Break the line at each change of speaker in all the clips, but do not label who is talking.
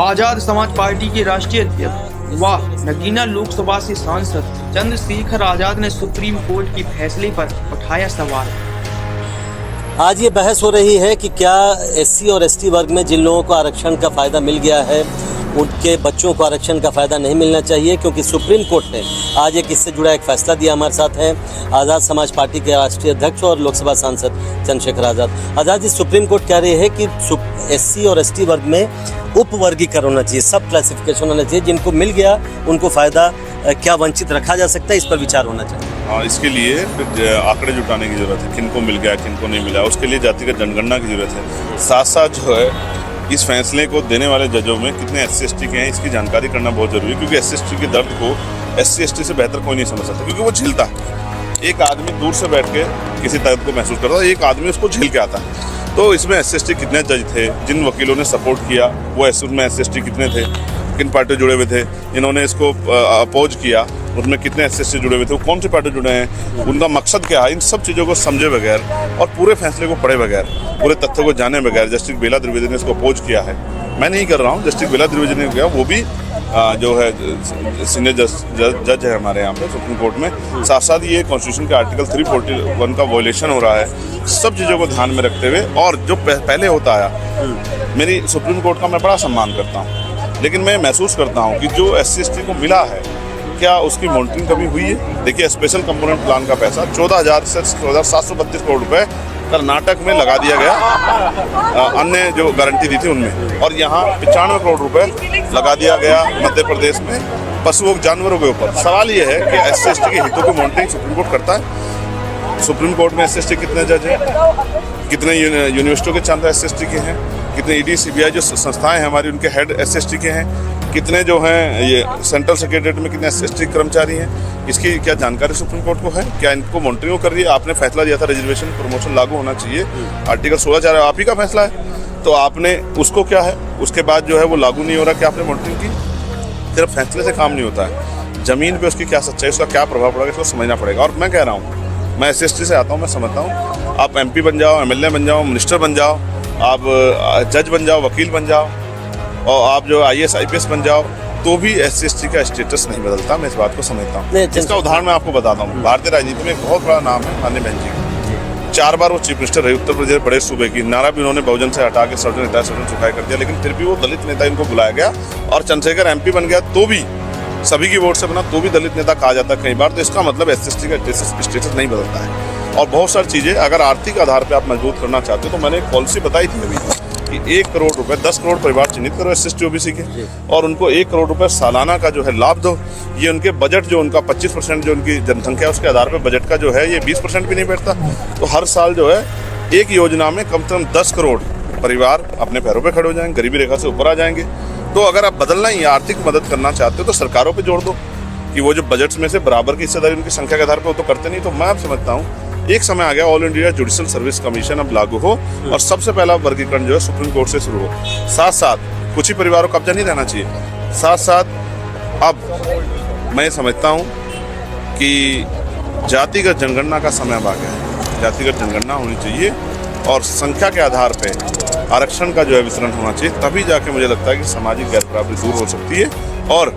Azad Samaj party के राष्ट्रीय अध्यक्ष व नगीना लोकसभा से सांसद चंद्रशेखर आजाद ने सुप्रीम कोर्ट के फैसले पर उठाया सवाल।
आज ये बहस हो रही है कि क्या एससी और एसटी वर्ग में जिन लोगों को आरक्षण का फ़ायदा मिल गया है उनके बच्चों को आरक्षण का फ़ायदा नहीं मिलना चाहिए, क्योंकि सुप्रीम कोर्ट ने आज एक इससे जुड़ा एक फ़ैसला दिया। हमारे साथ हैं आज़ाद समाज पार्टी के राष्ट्रीय अध्यक्ष और लोकसभा सांसद चंद्रशेखर आज़ाद जी, सुप्रीम कोर्ट कह रही है कि एससी और एसटी वर्ग में उपवर्गीकरण होना चाहिए, सब क्लासिफिकेशन होना चाहिए, जिनको मिल गया उनको फ़ायदा क्या वंचित रखा जा सकता है, इस पर विचार होना चाहिए।
हाँ, इसके लिए फिर आंकड़े जुटाने की ज़रूरत है, किनको मिल गया किनको नहीं मिला, उसके लिए जातिगत जनगणना की ज़रूरत है। साथ साथ जो है इस फैसले को देने वाले जजों में कितने एससी एसटी के हैं इसकी जानकारी करना बहुत जरूरी है, क्योंकि एससी एसटी के दर्द को एससी एसटी से बेहतर कोई नहीं समझ सकता, क्योंकि वो झेलता है। एक आदमी दूर से बैठ के किसी दर्द को महसूस करता है, एक आदमी उसको झेल के आता है। तो इसमें एससी एसटी कितने जज थे, जिन वकीलों ने सपोर्ट किया वो उसमें एससी एसटी कितने थे, किन पार्टी जुड़े हुए थे, इन्होंने इसको अपोज किया उनमें कितने एससी एसटी जुड़े हुए थे, वो कौन सी पार्टी जुड़े हैं, उनका मकसद क्या है, इन सब चीज़ों को समझे बगैर और पूरे फैसले को पढ़े बगैर, पूरे तथ्यों को जाने बगैर जस्टिस बेला द्विवेदी ने इसको अपोज किया है। मैं नहीं कर रहा हूँ, जस्टिस बेला द्विवेदी ने किया, वो भी जो है सीनियर जज है हमारे यहाँ पे सुप्रीम कोर्ट में। साथ साथ ये कॉन्स्टिट्यूशन के आर्टिकल 341 का वायलेशन हो रहा है। सब चीज़ों को ध्यान में रखते हुए और जो पहले होता आया, मेरी सुप्रीम कोर्ट का मैं बड़ा सम्मान करता हूँ, लेकिन मैं महसूस करता हूँ कि जो एससी एसटी को मिला है क्या उसकी मॉनिटरिंग कभी हुई है। देखिए, स्पेशल कंपोनेंट प्लान का पैसा 14,000 से 14,732 करोड़ रुपए कर्नाटक में लगा दिया गया, अन्य जो गारंटी दी थी उनमें, और यहाँ 95 करोड़ रुपए लगा दिया गया मध्य प्रदेश में पशुओं जानवरों के ऊपर। सवाल ये है कि एससी एसटी के हितों की मॉनिटरिंग सुप्रीम कोर्ट करता है। सुप्रीम कोर्ट में एससी एसटी कितने जज हैं, कितने यूनिवर्सिटियों के छात्र एससी एसटी के हैं, कितने ईडी सीबीआई जो संस्थाएं हैं हमारी उनके हेड एससी एसटी के हैं, कितने जो हैं ये सेंट्रल सेक्रेटरीट में कितने एससी एसटी कर्मचारी हैं, इसकी क्या जानकारी सुप्रीम कोर्ट को है, क्या इनको मॉनिटरिंग कर रही है। आपने फैसला दिया था रिजर्वेशन प्रमोशन लागू होना चाहिए, आर्टिकल 16 आप ही का फैसला है, तो आपने उसको क्या है उसके बाद जो है वो लागू नहीं हो रहा, क्या आपने मॉनिटरिंग की। सिर्फ फैसले से काम नहीं होता है, जमीन पे उसकी क्या सच्चाई, उसका क्या प्रभाव पड़ेगा, इसको समझना पड़ेगा। और मैं कह रहा हूँ, मैं एससी एसटी से आता हूँ, मैं समझता हूँ, आप MP बन जाओ, MLA बन जाओ, मिनिस्टर बन जाओ, आप जज बन जाओ, वकील बन जाओ, और आप जो IAS IPS बन जाओ, तो भी एससी एसटी का स्टेटस नहीं बदलता। मैं इस बात को समझता हूँ। इसका उदाहरण मैं आपको बताता हूँ। भारतीय राजनीति में एक बहुत बड़ा नाम है माननीय बहन जी, 4 बार वो चीफ मिनिस्टर रही उत्तर प्रदेश बड़े सूबे की, नारा भी उन्होंने बहुजन से हटा के सर्जन हिताय सर्जन सुखाय कर दिया, लेकिन फिर भी वो दलित नेता इनको बुलाया गया, और चंद्रशेखर MP बन गया तो भी सभी की वोट से बना तो भी दलित नेता कहा जाता है कई बार। तो इसका मतलब एससी एसटी का स्टेटस नहीं बदलता है। और बहुत सारी चीज़ें अगर आर्थिक आधार पर आप मजबूत करना चाहते हो, तो मैंने एक पॉलिसी बताई थी अभी कि 1 करोड़ रुपए 10 करोड़ परिवार चिन्हित करो एससी एसटी ओबीसी के, और उनको 1 करोड़ रुपए सालाना का जो है लाभ दो। ये उनके बजट जो उनका 25% जो उनकी जनसंख्या है उसके आधार पर बजट का जो है ये 20% भी नहीं बैठता। तो हर साल जो है एक योजना में कम से कम 10 करोड़ परिवार अपने पैरों पे खड़े हो जाएंगे, गरीबी रेखा से ऊपर आ जाएंगे। तो अगर आप बदलना ही आर्थिक मदद करना चाहते हो तो सरकारों पे जोड़ दो कि वो जो बजट्स में से बराबर की हिस्सेदारी उनकी संख्या के आधार पर वो तो करते नहीं। तो मैं आप समझता हूँ एक समय आ गया all India judicial service commission अब लागू हो, और सबसे पहला वर्गीकरण जो है सुप्रीम कोर्ट से शुरू हो। साथ साथ कुछ ही परिवारों को कब्जा नहीं रहना चाहिए। साथ साथ अब मैं समझता हूँ कि जातिगत जनगणना का समय अब आ गया है। जातिगत जनगणना होनी चाहिए और संख्या के आधार पर आरक्षण का जो है वितरण होना चाहिए, तभी जाके मुझे लगता है कि सामाजिक गैर बराबरी दूर हो सकती है। और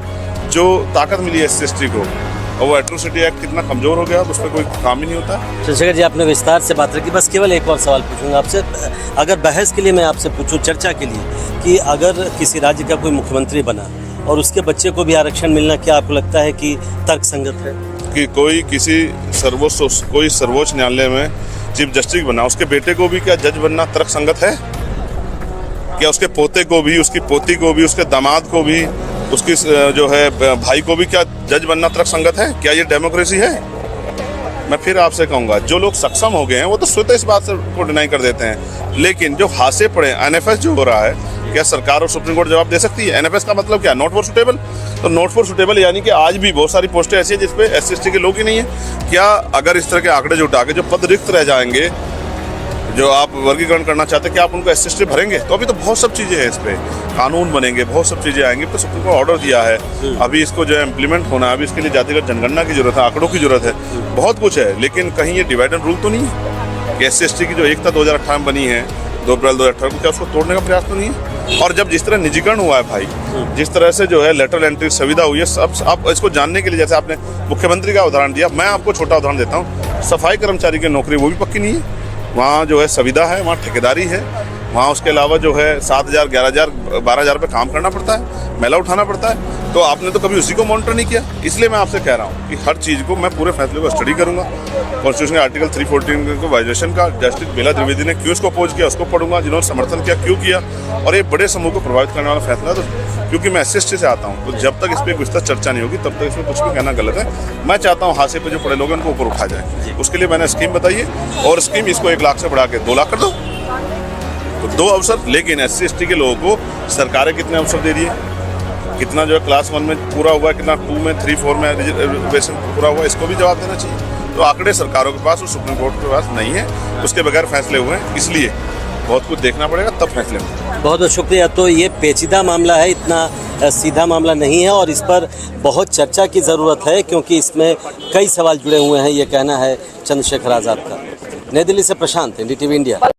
जो ताकत मिली है एससी एसटी को, और वो एट्रोसिटी एक्ट कितना कमजोर हो गया, उस पर कोई काम ही नहीं होता।
चंद्रशेखर जी, आपने विस्तार से बात रखी, बस केवल एक और सवाल पूछूंगा आपसे। अगर बहस के लिए मैं आपसे पूछूं, चर्चा के लिए, कि अगर किसी राज्य का कोई मुख्यमंत्री बना और उसके बच्चे को भी आरक्षण मिलना, क्या आपको लगता है कि तर्कसंगत है?
कि कोई किसी सर्वोच्च न्यायालय में चीफ जस्टिस बना, उसके बेटे को भी क्या जज बनना तर्कसंगत है? क्या उसके पोते को भी, उसकी पोती को भी, उसके दामाद को भी, उसकी जो है भाई को भी क्या जज बनना तर्कसंगत है? क्या ये डेमोक्रेसी है? मैं फिर आपसे कहूँगा, जो लोग सक्षम हो गए हैं वो तो स्वतः इस बात से को डिनाई कर देते हैं, लेकिन जो हाथे पड़े NFS जो हो रहा है, क्या सरकार और सुप्रीम कोर्ट जवाब दे सकती है? NFS का मतलब क्या? Not for suitable. तो नॉट फॉर सुटेबल यानी कि आज भी बहुत सारी पोस्टें ऐसी है जिसपे एससी एसटी के लोग ही नहीं है। क्या अगर इस तरह के आंकड़े जुटा के जो पद रिक्त रह जाएंगे, जो आप वर्गीकरण करना चाहते हैं, क्या आप उनको एससी एसटी भरेंगे? तो अभी तो बहुत सब चीज़ें हैं, इस पर कानून बनेंगे, बहुत सब चीज़ें आएंगी। तो सुप्रीम कोर्ट ऑर्डर दिया है, अभी इसको जो है इम्प्लीमेंट होना है, अभी इसके लिए जातिगत जनगणना की जरूरत है, आंकड़ों की जरूरत है, बहुत कुछ है। लेकिन कहीं ये डिवाइड एंड रूल तो नहीं है कि एससी एसटी की जो एकता 2018 में बनी है 2 अप्रैल 2018 को, क्या उसको तोड़ने का प्रयास तो नहीं है? और जब जिस तरह निजीकरण हुआ है भाई, जिस तरह से जो है लेटरल एंट्री सुविधा हुई है, सब आप इसको जानने के लिए, जैसे आपने मुख्यमंत्री का उदाहरण दिया, मैं आपको छोटा उदाहरण देता हूँ। सफाई कर्मचारी की नौकरी वो भी पक्की नहीं है, वहाँ जो है सुविधा है, वहाँ ठेकेदारी है, वहाँ उसके अलावा जो है 7,000, 11,000, 12,000 रुपये काम करना पड़ता है, मैला उठाना पड़ता है। तो आपने तो कभी उसी को मॉनिटर नहीं किया। इसलिए मैं आपसे कह रहा हूँ कि हर चीज़ को मैं पूरे फैसले को स्टडी करूंगा। कॉन्स्टिट्यूशन के आर्टिकल 314 को वाइलेशन का जस्टिस बेला द्विवेदी ने क्यों इसको अपोज किया, उसको पढ़ूंगा, जिन्होंने समर्थन किया क्यों किया, और ये बड़े समूह को प्रभावित करने वाला फैसला। तो क्योंकि मैं SC से आता हूँ, तो जब तक इस पर विस्तृत चर्चा नहीं होगी तब तक इसमें कुछ भी कहना गलत है। मैं चाहता हूँ हाशिए पे जो पड़े लोग हैं उनको ऊपर उठा जाए। उसके लिए मैंने स्कीम बताई है, और स्कीम इसको 1 लाख से बढ़ा के 2 लाख कर दो, तो 2 अवसर। लेकिन SC ST के लोगों को सरकारें कितने अवसर दे रही है, कितना जो है क्लास 1 में पूरा हुआ है, कितना 2 में, 3, 4 में रिजर्वेशन पूरा हुआ है, इसको भी जवाब देना चाहिए। तो आंकड़े सरकारों के पास और सुप्रीम कोर्ट के पास नहीं है, उसके बगैर फैसले हुए हैं, इसलिए बहुत कुछ देखना पड़ेगा तब फैसले होंगे।
बहुत बहुत शुक्रिया। तो ये पेचीदा मामला है, इतना सीधा मामला नहीं है, और इस पर बहुत चर्चा की ज़रूरत है, क्योंकि इसमें कई सवाल जुड़े हुए हैं, ये कहना है चंद्रशेखर आज़ाद का। नई दिल्ली से प्रशांत, NDTV इंडिया।